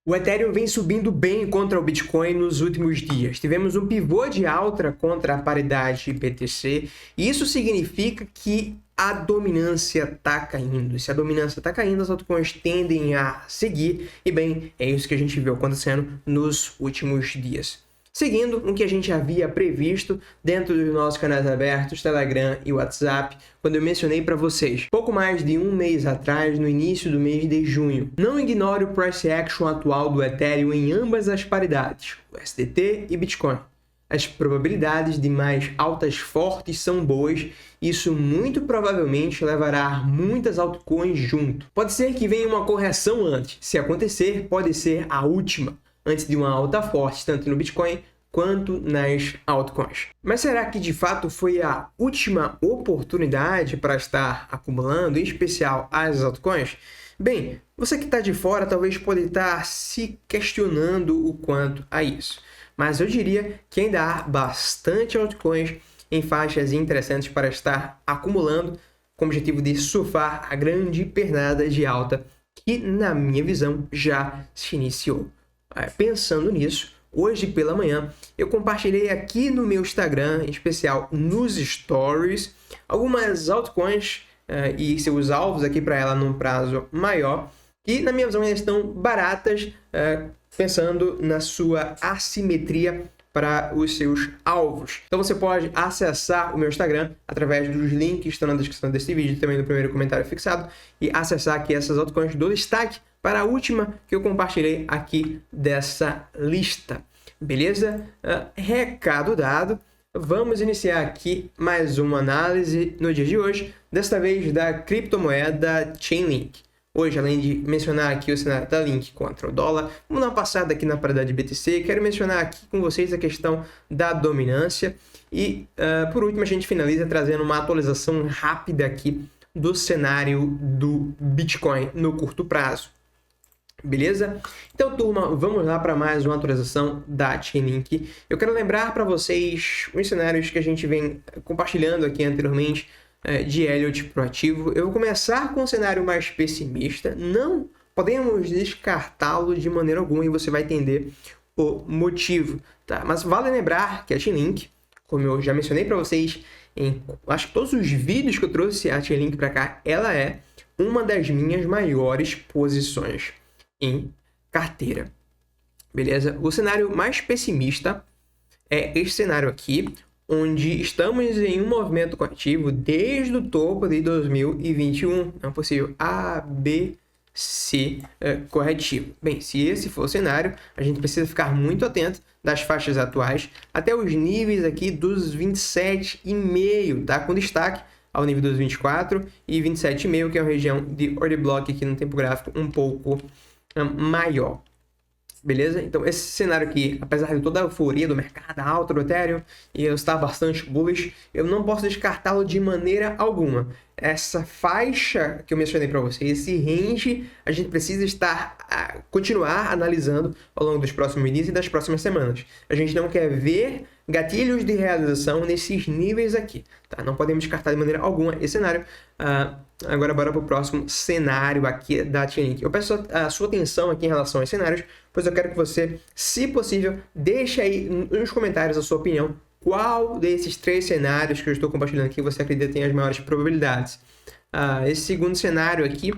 O Ethereum vem subindo bem contra o Bitcoin nos últimos dias. Tivemos um pivô de alta contra a paridade BTC, e isso significa que a dominância está caindo. Se a dominância está caindo, as altcoins tendem a seguir, e bem, é isso que a gente viu acontecendo nos últimos dias. Seguindo o que a gente havia previsto dentro dos nossos canais abertos, Telegram e WhatsApp, quando eu mencionei para vocês, pouco mais de um mês atrás, no início do mês de junho. Não ignore o price action atual do Ethereum em ambas as paridades, o USDT e Bitcoin. As probabilidades de mais altas fortes são boas, e isso muito provavelmente levará muitas altcoins junto. Pode ser que venha uma correção antes, se acontecer, pode ser a última, antes de uma alta forte, tanto no Bitcoin quanto nas altcoins. Mas será que de fato foi a última oportunidade para estar acumulando, em especial as altcoins? Bem, você que está de fora talvez pode estar se questionando o quanto a isso. Mas eu diria que ainda há bastante altcoins em faixas interessantes para estar acumulando, com o objetivo de surfar a grande pernada de alta que, na minha visão, já se iniciou. Pensando nisso, hoje pela manhã eu compartilhei aqui no meu Instagram, em especial nos stories, algumas altcoins e seus alvos aqui para ela num prazo maior, que na minha visão ainda estão baratas, pensando na sua assimetria para os seus alvos. Então você pode acessar o meu Instagram através dos links que estão na descrição desse vídeo, também no primeiro comentário fixado, e acessar aqui essas altcoins do destaque para a última que eu compartilhei aqui dessa lista. Beleza? Recado dado. Vamos iniciar aqui mais uma análise no dia de hoje, desta vez da criptomoeda Chainlink. Hoje, além de mencionar aqui o cenário da Link contra o dólar, vamos dar uma passada aqui na paridade BTC. Quero mencionar aqui com vocês a questão da dominância. E, por último, a gente finaliza trazendo uma atualização rápida aqui do cenário do Bitcoin no curto prazo. Beleza? Então, turma, vamos lá para mais uma atualização da Chainlink. Eu quero lembrar para vocês os cenários que a gente vem compartilhando aqui anteriormente de Elliott proativo. Eu vou começar com um cenário mais pessimista. Não podemos descartá-lo de maneira alguma e você vai entender o motivo, tá? Mas vale lembrar que a Chainlink, como eu já mencionei para vocês em acho que todos os vídeos que eu trouxe a Chainlink para cá, ela é uma das minhas maiores posições em carteira. Beleza? O cenário mais pessimista é esse cenário aqui, onde estamos em um movimento corretivo desde o topo de 2021. É um possível ABC corretivo. Bem, se esse for o cenário, a gente precisa ficar muito atento das faixas atuais até os níveis aqui dos 27,5, tá? Com destaque ao nível dos 24 e 27,5, que é uma região de order block aqui no tempo gráfico um pouco maior. Beleza? Então esse cenário aqui, apesar de toda a euforia do mercado, a alta do Ethereum, e eu estar bastante bullish, eu não posso descartá-lo de maneira alguma. Essa faixa que eu mencionei para vocês, esse range, a gente precisa continuar analisando ao longo dos próximos dias e das próximas semanas. A gente não quer ver gatilhos de realização nesses níveis aqui, tá? Não podemos descartar de maneira alguma esse cenário. Agora bora para o próximo cenário aqui da Chainlink. Eu peço a sua atenção aqui em relação aos cenários, pois eu quero que você, se possível, deixe aí nos comentários a sua opinião. Qual desses três cenários que eu estou compartilhando aqui você acredita tem as maiores probabilidades? Esse segundo cenário aqui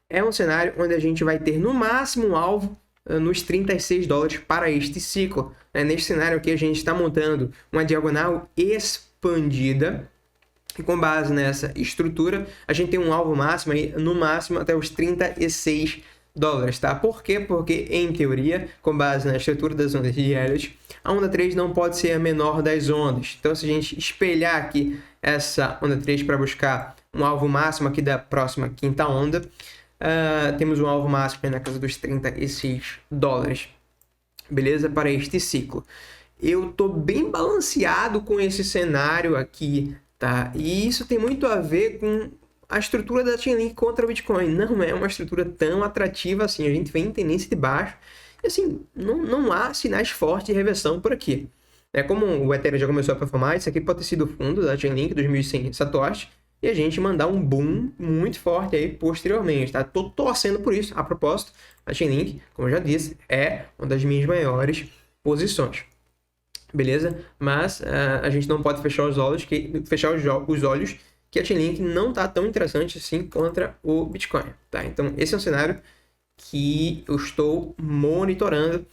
é um cenário onde a gente vai ter no máximo um alvo nos $36 para este ciclo. Neste cenário aqui a gente está montando uma diagonal expandida, e com base nessa estrutura a gente tem um alvo máximo aí, no máximo até os $36, tá? Por quê? Porque em teoria, com base na estrutura das ondas de Elliott, a onda 3 não pode ser a menor das ondas. Então, se a gente espelhar aqui essa onda 3 para buscar um alvo máximo aqui da próxima quinta onda, temos um alvo máximo na casa dos $36, beleza? Para este ciclo. Eu tô bem balanceado com esse cenário aqui, tá? E isso tem muito a ver com a estrutura da Chainlink contra o Bitcoin. Não é uma estrutura tão atrativa assim. A gente vem em tendência de baixo. E assim, não há sinais fortes de reversão por aqui. Como o Ethereum já começou a performar, isso aqui pode ter sido o fundo da Chainlink, 2.100 satoshi. e a gente mandar um boom muito forte aí posteriormente, tá? Tô torcendo por isso. A propósito, a Chainlink, como eu já disse, é uma das minhas maiores posições. Beleza? Mas a gente não pode fechar os olhos que a Chainlink não tá tão interessante assim contra o Bitcoin, tá? Então, esse é um cenário que eu estou monitorando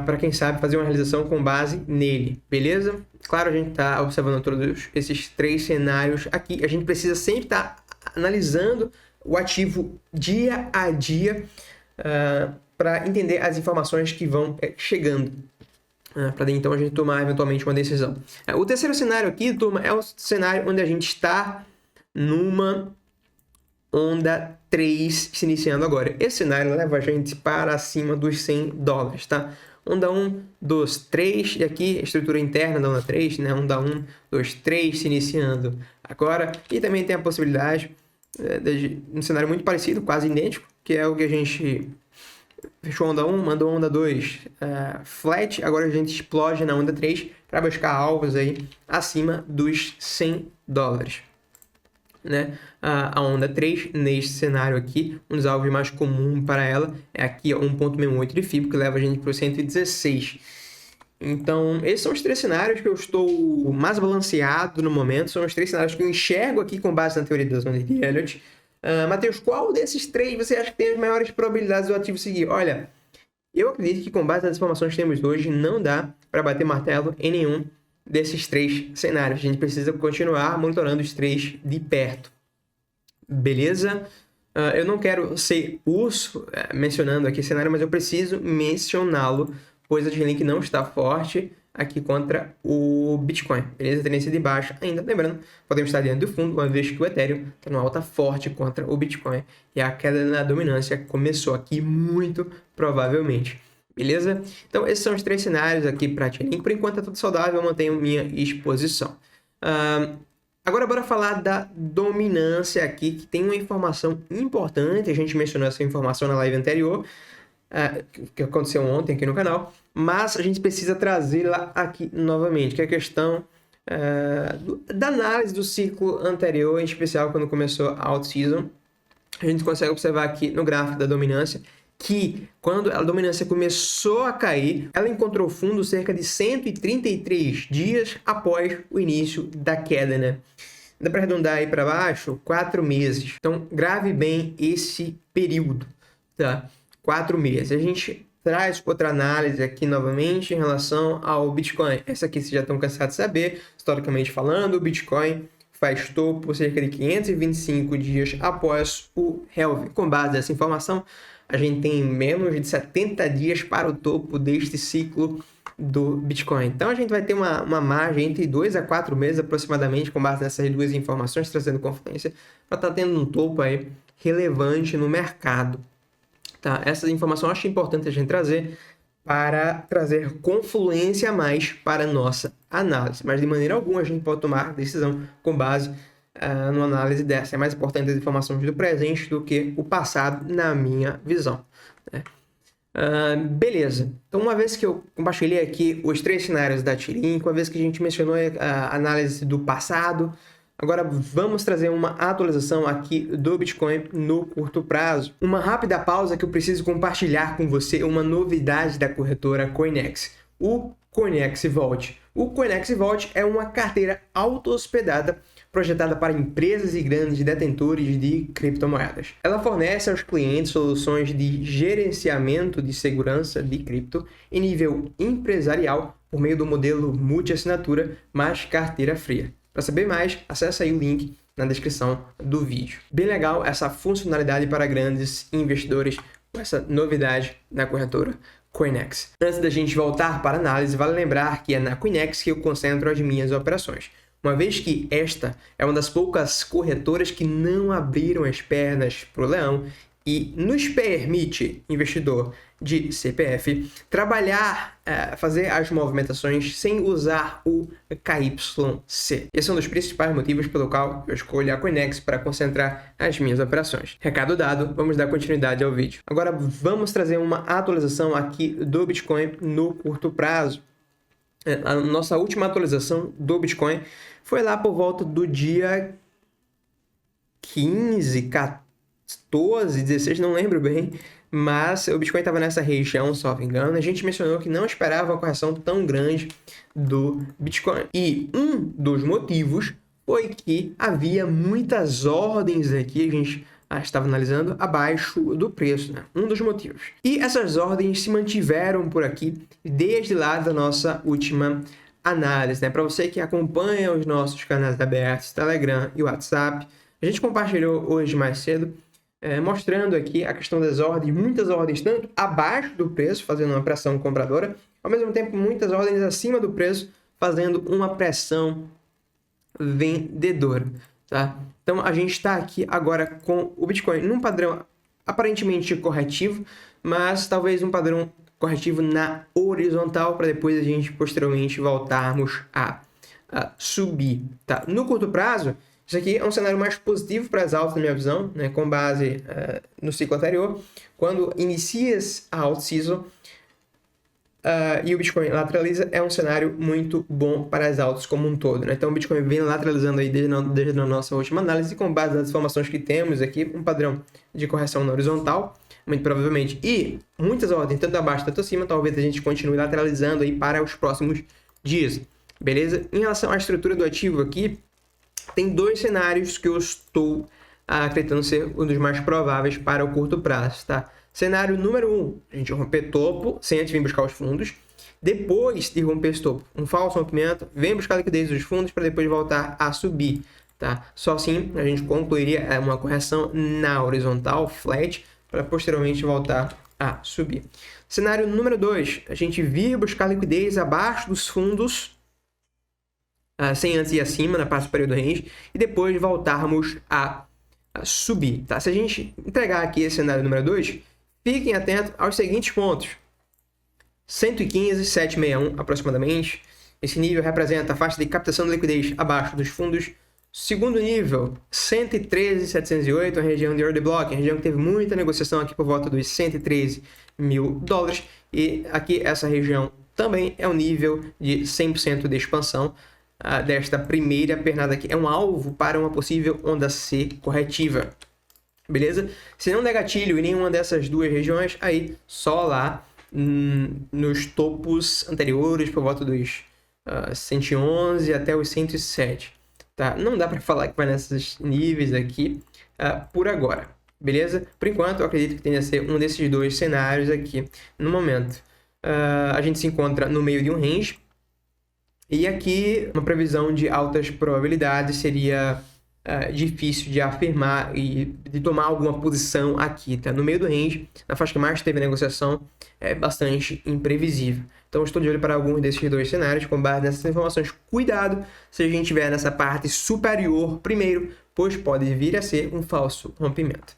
para quem sabe fazer uma realização com base nele, beleza? Claro, a gente está observando todos esses 3 cenários aqui. A gente precisa sempre estar analisando o ativo dia a dia para entender as informações que vão chegando. Para então a gente tomar eventualmente uma decisão. O terceiro cenário aqui, turma, é o cenário onde a gente está numa onda 3 se iniciando agora. Esse cenário leva a gente para acima dos $100, tá? Onda 1, 2, 3, e aqui a estrutura interna da onda 3, né? Onda 1, 2, 3 se iniciando agora. E também tem a possibilidade de um cenário muito parecido, quase idêntico, que é o que a gente fechou onda 1, mandou onda 2 flat, agora a gente explode na onda 3 para buscar alvos aí acima dos $100. Né? A onda 3, neste cenário aqui, um dos alvos mais comuns para ela é aqui 1.68 de FIBO, que leva a gente para o 116. Então, esses são os 3 cenários que eu estou mais balanceado no momento, são os 3 cenários que eu enxergo aqui com base na teoria das ondas de Elliott. Matheus, qual desses 3 você acha que tem as maiores probabilidades do ativo seguir? Olha, eu acredito que com base nas informações que temos hoje, não dá para bater martelo em nenhum desses 3 cenários. A gente precisa continuar monitorando os 3 de perto. Beleza? Eu não quero ser urso mencionando aqui cenário, mas eu preciso mencioná-lo, pois a Chainlink não está forte aqui contra o Bitcoin. Beleza? Tendência de baixa ainda. Lembrando, podemos estar dentro do fundo, uma vez que o Ethereum está numa alta forte contra o Bitcoin. E a queda na dominância começou aqui muito provavelmente. Beleza? Então, esses são os 3 cenários aqui para a Chainlink. Por enquanto, é tudo saudável, eu mantenho minha exposição. Agora, bora falar da dominância aqui, que tem uma informação importante. A gente mencionou essa informação na live anterior, que aconteceu ontem aqui no canal. Mas a gente precisa trazê-la aqui novamente, que é a questão da análise do ciclo anterior, em especial quando começou a out-season. A gente consegue observar aqui no gráfico da dominância que quando a dominância começou a cair, ela encontrou fundo cerca de 133 dias após o início da queda, né? Dá para arredondar aí para baixo, 4 meses. Então, grave bem esse período, tá? 4 meses. A gente traz outra análise aqui novamente em relação ao Bitcoin. Essa aqui vocês já estão cansados de saber, historicamente falando, o Bitcoin faz topo cerca de 525 dias após o halving. Com base nessa informação, a gente tem menos de 70 dias para o topo deste ciclo do Bitcoin. Então, a gente vai ter uma margem entre 2 a 4 meses aproximadamente, com base nessas 2 informações, trazendo confluência, para estar tendo um topo aí relevante no mercado. Tá? Essa informação eu acho importante a gente trazer para trazer confluência a mais para a nossa análise. Mas, de maneira alguma, a gente pode tomar decisão com base numa análise dessa. É mais importante as informações do presente do que o passado, na minha visão. Né? Beleza. Então, uma vez que eu compartilhei aqui os 3 cenários da Chainlink, uma vez que a gente mencionou a análise do passado, agora vamos trazer uma atualização aqui do Bitcoin no curto prazo. Uma rápida pausa que eu preciso compartilhar com você uma novidade da corretora Coinex, o Coinex Vault. O Coinex Vault é uma carteira auto-hospedada projetada para empresas e grandes detentores de criptomoedas. Ela fornece aos clientes soluções de gerenciamento de segurança de cripto em nível empresarial por meio do modelo multi-assinatura mais carteira fria. Para saber mais, acesse aí o link na descrição do vídeo. Bem legal essa funcionalidade para grandes investidores com essa novidade na corretora Coinex. Antes da gente voltar para a análise, vale lembrar que é na Coinex que eu concentro as minhas operações. Uma vez que esta é uma das poucas corretoras que não abriram as pernas para o leão e nos permite, investidor de CPF, trabalhar, fazer as movimentações sem usar o KYC. Esse é um dos principais motivos pelo qual eu escolho a Coinex para concentrar as minhas operações. Recado dado, vamos dar continuidade ao vídeo. Agora vamos trazer uma atualização aqui do Bitcoin no curto prazo. A nossa última atualização do Bitcoin foi lá por volta do dia 15, 14, 16, não lembro bem, mas o Bitcoin estava nessa região, se não me engano. A gente mencionou que não esperava uma correção tão grande do Bitcoin. E um dos motivos foi que havia muitas ordens aqui, a gente estava analisando, abaixo do preço, né? Um dos motivos. E essas ordens se mantiveram por aqui desde lá da nossa última análise, né? Para você que acompanha os nossos canais abertos, Telegram e WhatsApp, a gente compartilhou hoje mais cedo, mostrando aqui a questão das ordens, muitas ordens tanto abaixo do preço, fazendo uma pressão compradora, ao mesmo tempo muitas ordens acima do preço, fazendo uma pressão vendedora, tá? Então a gente está aqui agora com o Bitcoin num padrão aparentemente corretivo, mas talvez um padrão corretivo na horizontal para depois a gente posteriormente voltarmos a subir, tá? No curto prazo, isso aqui é um cenário mais positivo para as altas, na minha visão, né? Com base no ciclo anterior, quando inicia a alt season e o Bitcoin lateraliza, é um cenário muito bom para as altas como um todo, né? Então o Bitcoin vem lateralizando aí desde a nossa última análise, com base nas informações que temos aqui, um padrão de correção na horizontal, muito provavelmente, e muitas ordens, tanto abaixo quanto acima, talvez a gente continue lateralizando aí para os próximos dias, beleza? Em relação à estrutura do ativo aqui, tem dois cenários que eu estou acreditando ser um dos mais prováveis para o curto prazo, tá? Cenário número 1, a gente romper topo sem antes vir buscar os fundos. Depois de romper esse topo, um falso rompimento, vem buscar a liquidez dos fundos para depois voltar a subir, tá? Só assim a gente concluiria uma correção na horizontal, flat, para posteriormente voltar a subir. Cenário número 2, a gente vir buscar liquidez abaixo dos fundos, sem antes ir acima, na parte superior do range, e depois voltarmos a subir, tá? Se a gente entregar aqui esse cenário número 2, fiquem atentos aos seguintes pontos. 115,761 aproximadamente. Esse nível representa a faixa de captação de liquidez abaixo dos fundos. Segundo nível, 113,708, a região de order block, a região que teve muita negociação aqui por volta dos 113 mil dólares. E aqui essa região também é um nível de 100% de expansão desta primeira pernada aqui. É um alvo para uma possível onda C corretiva. Beleza? Se não der gatilho em nenhuma dessas duas regiões, aí só lá nos topos anteriores, por volta dos 111 até os 107. Tá? Não dá para falar que vai nesses níveis aqui por agora. Beleza? Por enquanto, eu acredito que tenha a ser um desses dois cenários aqui no momento. A gente se encontra no meio de um range. E aqui, uma previsão de altas probabilidades seria difícil de afirmar e de tomar alguma posição aqui, tá? No meio do range, na faixa que mais teve negociação, é bastante imprevisível. Então, estou de olho para alguns desses dois cenários, com base nessas informações. Cuidado se a gente estiver nessa parte superior primeiro, pois pode vir a ser um falso rompimento.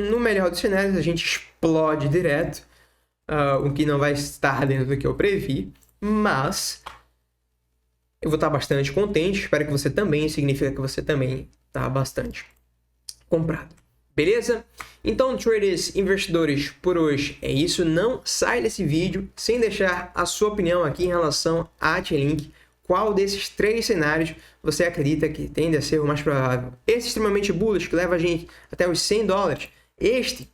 No melhor dos cenários, a gente explode direto, o que não vai estar dentro do que eu previ, mas eu vou estar bastante contente, espero que você também, significa que você também está bastante comprado. Beleza? Então, traders, investidores, por hoje é isso. Não sai desse vídeo sem deixar a sua opinião aqui em relação a Chainlink. Qual desses três cenários você acredita que tende a ser o mais provável? Esse extremamente bullish, que leva a gente até os 100 dólares. Este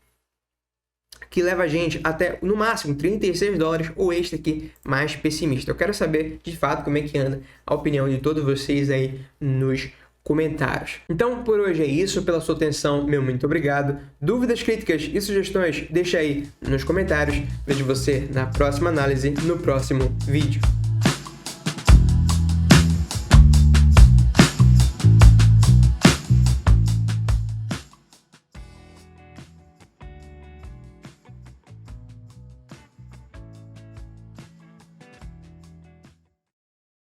que leva a gente até, no máximo, 36 dólares, ou este aqui mais pessimista. Eu quero saber, de fato, como é que anda a opinião de todos vocês aí nos comentários. Então, por hoje é isso. Pela sua atenção, meu muito obrigado. Dúvidas, críticas e sugestões, deixa aí nos comentários. Vejo você na próxima análise, no próximo vídeo.